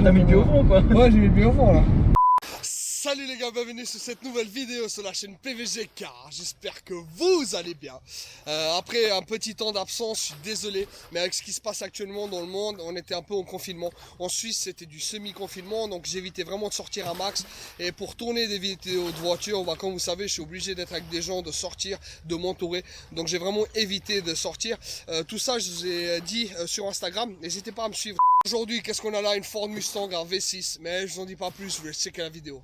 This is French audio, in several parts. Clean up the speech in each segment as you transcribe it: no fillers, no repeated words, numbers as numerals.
Ah, t'as mis le pied au fond quoi. Ouais, j'ai mis le pied au fond là. Salut les gars, bienvenue sur cette nouvelle vidéo sur la chaîne PVG Car. J'espère que vous allez bien. Après un petit temps d'absence, je suis désolé, mais avec ce qui se passe actuellement dans le monde, on était un peu en confinement. En Suisse, c'était du semi-confinement, donc j'évitais vraiment de sortir un max. Et pour tourner des vidéos de voiture, bah, comme vous savez, je suis obligé d'être avec des gens, de sortir, de m'entourer. Donc j'ai vraiment évité de sortir. Tout ça, je vous ai dit sur Instagram. N'hésitez pas à me suivre. Aujourd'hui, qu'est-ce qu'on a là? Une Ford Mustang, un V6. Mais je vous en dis pas plus, je vais checker la vidéo.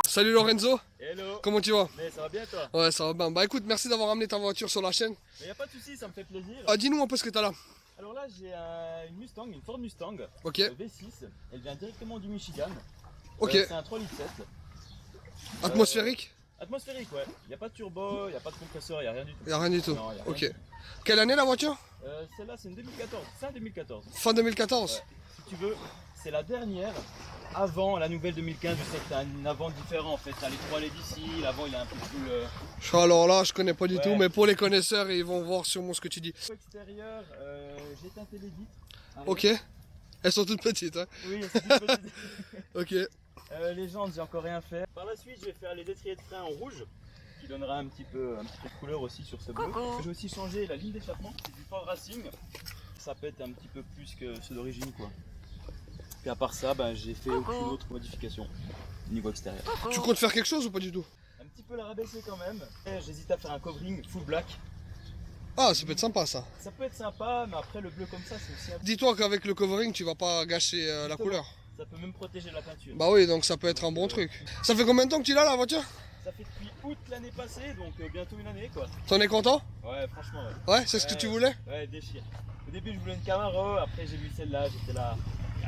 Salut Lorenzo. Hello. Comment tu vas? Mais ça va bien toi? Ouais, ça va bien. Bah écoute, merci d'avoir ramené ta voiture sur la chaîne. Mais y a pas de soucis, ça me fait plaisir. Dis-nous un peu ce que t'as là. Alors là j'ai une Mustang, une Ford Mustang Ok. V6. Elle vient directement du Michigan. Ok. C'est un 3,7 litres. Atmosphérique? Atmosphérique, ouais. Y a pas de turbo, y a pas de compresseur, y a rien du tout. Y a rien du tout. Non, y a rien Ok. du tout. Quelle année la voiture? Celle-là c'est une 2014. C'est un 2014. Fin 2014. Ouais. Si tu veux, c'est la dernière avant la nouvelle 2015. Je sais que t'as un avant différent en fait. T'as les 3 LED ici, l'avant il est un peu plus. Alors là, je connais pas du Ouais. tout, mais pour les connaisseurs, ils vont voir sûrement ce que tu dis. Extérieur, j'ai teinté les vitres. Ok. Elles sont toutes petites, hein. Oui, c'est une petite. Ok. Les jantes, j'ai encore rien fait. Par la suite, je vais faire les étriers de frein en rouge, qui donnera un petit peu de couleur aussi sur ce bleu. Je vais aussi changer la ligne d'échappement, c'est du Ford Racing. Ça pète un petit peu plus que ceux d'origine, quoi. Puis à part ça, j'ai fait aucune autre modification au niveau extérieur. Tu comptes faire quelque chose ou pas du tout? Un petit peu la rabaisser quand même. J'hésite à faire un covering full black. Ah, ça peut être sympa ça. Ça peut être sympa, mais après le bleu comme ça, c'est aussi un peu. Dis-toi qu'avec le covering, tu vas pas gâcher la Justement. couleur. Ça peut même protéger la peinture. Bah oui, donc ça peut être un bon truc. Ça fait combien de temps que tu l'as la voiture? Ça fait depuis août l'année passée, donc bientôt une année quoi. T'en es content? Ouais, franchement, ouais. Ouais, c'est ce que tu voulais? Ouais, déchire. Au début, je voulais une Camaro, après j'ai vu celle-là, j'étais là.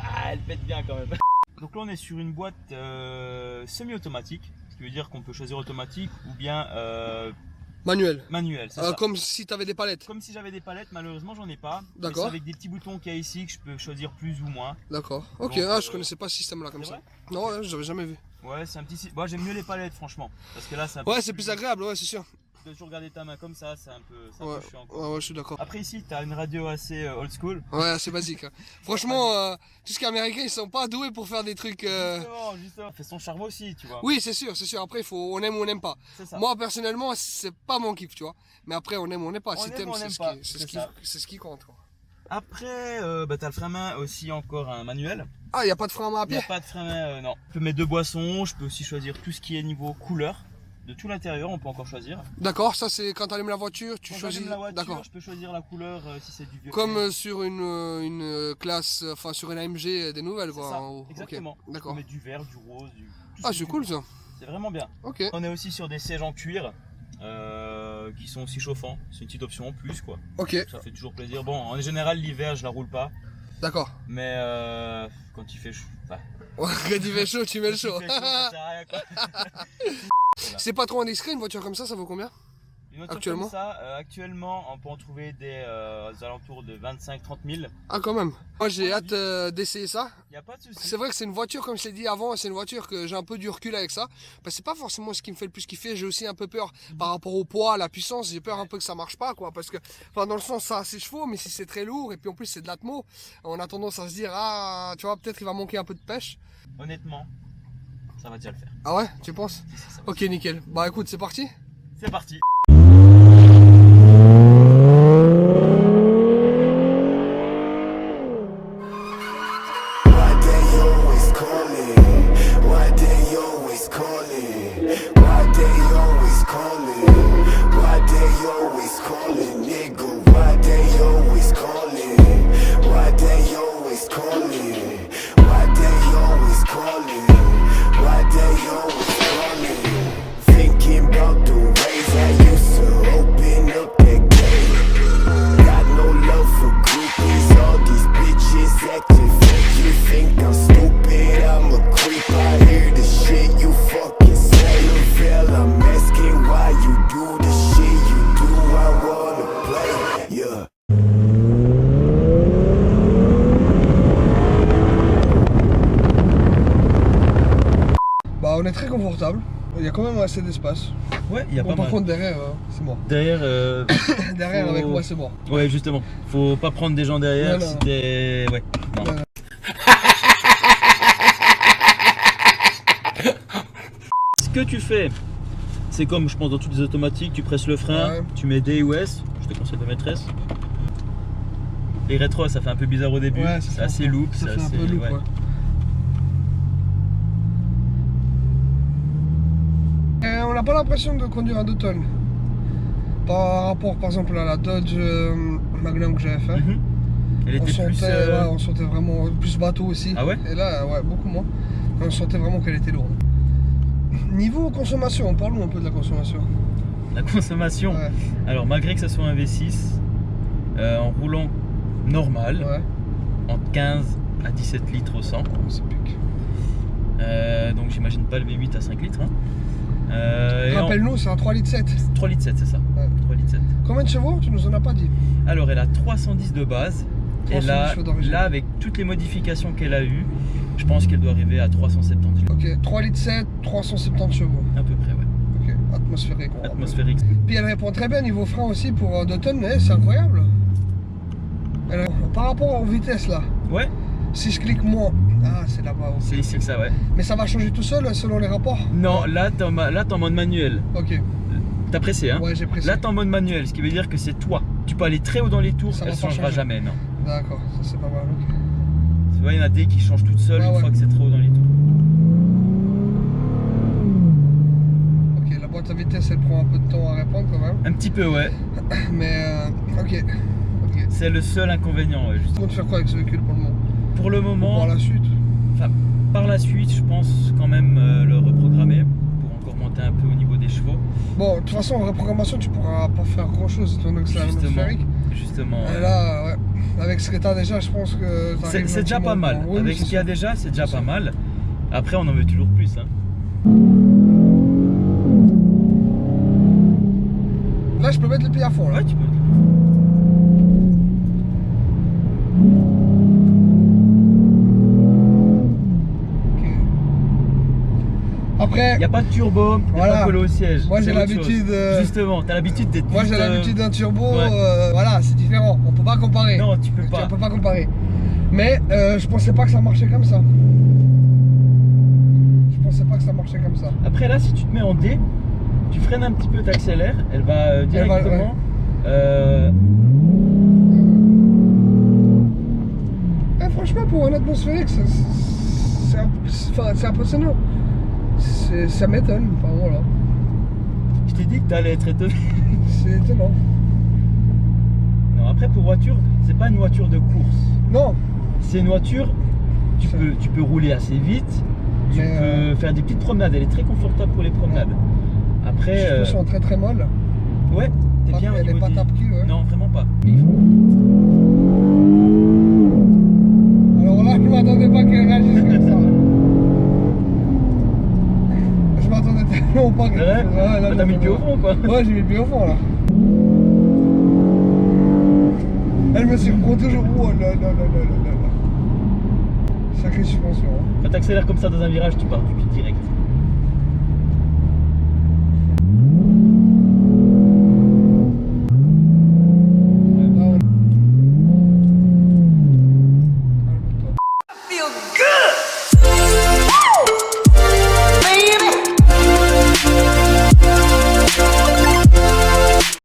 Ah, elle pète bien quand même. Donc là, on est sur une boîte semi-automatique, ce qui veut dire qu'on peut choisir automatique ou bien Manuel. manuel. C'est ça. Comme si t'avais des palettes. Comme si j'avais des palettes, malheureusement, j'en ai pas. D'accord. Mais c'est avec des petits boutons qu'il y a ici que je peux choisir plus ou moins. D'accord. Ok, Donc, je connaissais pas ce système là comme c'est ça. vrai. Non, ouais, j'avais jamais vu. Ouais, c'est un petit. Moi, j'aime mieux les palettes, franchement. Parce que là, c'est un peu Ouais, c'est plus agréable, ouais, c'est sûr. Tu dois toujours garder ta main comme ça, c'est un peu Ouais, chiant, quoi. ouais, je suis d'accord. Après, ici, tu as une radio assez old school. Ouais, c'est basique. Hein. Franchement, tout ce qui est américain, ils sont pas doués pour faire des trucs. Justement, fait son charme aussi, tu vois. Oui, c'est sûr, c'est sûr. Après, on aime ou on n'aime pas. C'est ça. Moi, personnellement, c'est pas mon kiff, tu vois. Mais après, on aime ou on n'aime pas. On Si aime t'aimes, ou on c'est n'aime ce pas, qui, c'est ça. c'est ce qui compte. Quoi. Après, t'as le frein à main aussi encore un manuel. Ah, y a pas de frein à main à Il n'y pied? a pas de frein à main, non. Je peux mettre deux boissons, je peux aussi choisir tout ce qui est niveau couleur. De tout l'intérieur, on peut encore choisir. D'accord, ça c'est quand tu allumes la voiture, tu Quand choisis. j'allume la voiture, D'accord. je peux choisir la couleur si c'est du vieux. Comme sur une classe, enfin sur une AMG des nouvelles, C'est quoi. ça, en haut. exactement. Ok, On peut d'accord. mettre du vert, du rose, du. Ah, c'est cool ça. C'est vraiment bien. Ok. On est aussi sur des sièges en cuir qui sont aussi chauffants. C'est une petite option en plus, quoi. Ok, Ça fait toujours plaisir. Bon, en général, l'hiver, je la roule pas. d'accord. Mais quand il fait chaud. Enfin, Quand il fait chaud, tu mets le chaud. quand il fait chaud, ça sert à rien, quoi. C'est pas trop indiscret, une voiture comme ça vaut combien? Une voiture Actuellement comme ça, actuellement, on peut en trouver des alentours de 25-30 000. Ah, quand même. Moi j'ai hâte d'essayer ça. Il n'y a pas de souci. C'est vrai que c'est une voiture, comme je t'ai dit avant, c'est une voiture que j'ai un peu du recul avec ça. Parce que c'est pas forcément ce qui me fait le plus kiffer. J'ai aussi un peu peur par rapport au poids, à la puissance. J'ai peur un peu que ça marche pas, quoi. Parce que, enfin, dans le sens, ça a ses chevaux, mais si c'est très lourd, et puis en plus c'est de l'atmo, on a tendance à se dire, ah, tu vois, peut-être qu'il va manquer un peu de pêche. Honnêtement, ça va déjà le faire. Ah ouais, tu penses? Ça va. Ok, nickel. Bah écoute, c'est parti. C'est parti. Bah on est très confortable. Il y a quand même assez d'espace. Ouais, il y a Bon, pas par mal. contre, derrière, c'est bon. Derrière, Derrière, faut- avec moi, c'est bon. ouais, justement. Faut pas prendre des gens derrière Non, si non. t'es. Ouais, non. Non, non. Ce que tu fais, c'est comme je pense dans toutes les automatiques, tu presses le frein, Ouais. tu mets D ou S, je te conseille de mettre S. Les rétros, ça fait un peu bizarre au début, Ouais, c'est assez loop, Ça c'est fait assez. un peu loop, ouais. ouais. Et on n'a pas l'impression de conduire un 2 tonnes. Par rapport, par exemple, à la Dodge Magnum que j'avais fait. Mhm. Elle était plus. Ouais, on sentait vraiment plus bateau aussi. Ah ouais? Et là, ouais, beaucoup moins. Et on sentait vraiment qu'elle était lourde. Niveau consommation, parlons un peu de la consommation. La consommation. Ouais, Alors, malgré que ce soit un V6, en roulant normal, ouais. entre 15 à 17 litres au 100. C'est pique. Donc, j'imagine pas le V8 à 5 litres. Hein. Et en- Rappelle-nous, c'est un 3,7 litres. 3 litres 7, c'est ça. Ouais. 3 litres 7. Combien de chevaux? Tu nous en as pas dit. Alors, elle a 310 de base. Et 310 là, chevaux d'origine. là, avec toutes les modifications qu'elle a eues, je pense qu'elle doit arriver à 370 litres. Ok, 3,7 litres, 370 chevaux. À peu près, ouais. Ok, atmosphérique. on rappelle. Atmosphérique. Puis elle répond très bien niveau frein aussi pour 2 tonnes, c'est incroyable. Par rapport aux vitesses là, Ouais, si je clique moins, ah c'est là-bas. Ok. c'est ici que ça, ouais. Mais ça va changer tout seul selon les rapports? Non, là, t'es en mode manuel. Ok, T'as pressé, hein? ouais j'ai pressé. Là, t'es en mode manuel, ce qui veut dire que c'est toi. Tu peux aller très haut dans les tours, Ça elle va ne pas changera changer. jamais, non. D'accord, ça c'est pas mal, ok. Tu vois, il y en a des qui changent toutes seules Ah une ouais. fois que c'est trop haut dans les tours. Ok, la boîte à vitesse elle prend un peu de temps à répondre quand même. Un petit peu, ouais. Mais ok, ok. C'est le seul inconvénient, ouais, Tu justement. comptes faire quoi avec ce véhicule pour le moment? Pour le moment, Pour la suite? par la suite, je pense quand même le reprogrammer pour encore monter un peu au niveau des chevaux. Bon, de toute façon en reprogrammation tu pourras pas faire grand chose étant donné que c'est Justement, atmosphérique. justement. Et là, ouais, avec ce que t'as déjà, je pense que t'arrives C'est déjà gentiment pas mal. au point. Oui, Avec c'est ce qu'il y a sûr. déjà, c'est déjà C'est pas sûr. mal. Après, on en veut toujours plus. Hein. Là, je peux mettre le pied à fond. Là. Ouais, tu peux. Ok. Après, Il n'y a pas de turbo, il n'y a Voilà. pas collé au siège. Moi, j'ai c'est autre l'habitude, chose. Justement, t'as l'habitude d'être. moi j'ai juste, l'habitude d'un turbo, ouais. voilà, c'est différent. On peut pas comparer. Non, tu peux On pas. peut pas comparer. Mais je pensais pas que ça marchait comme ça. Je pensais pas que ça marchait comme ça. Après, là, si tu te mets en D, tu freines un petit peu, t'accélères, elle va directement. Franchement, pour un atmosphérique, c'est impressionnant. Ça m'étonne, enfin voilà. Je t'ai dit que t'allais être étonné. C'est étonnant. Non, après, pour voiture, c'est pas une voiture de course. Non, C'est une voiture, tu Ça- peux rouler assez vite, tu Mais, peux faire des petites promenades, elle est très confortable pour les promenades. Après, je suis en très très molle. ouais, t'es bien au Elle est niveau pas des... tape-cul, ouais. Non, vraiment pas. Alors là, je m'attendais pas qu'elle réagisse comme ça. Je m'attendais tellement pas qu'elle... Ouais, là, bah, t'as mis le pied au fond, quoi. Ouais, j'ai mis le pied au fond, là. Elle me surprend toujours. Oh là là là là là là là. Sacrée suspension. Hein. Quand t'accélères comme ça dans un virage, tu pars du pied direct. Là, on... Calme-toi. Feel good.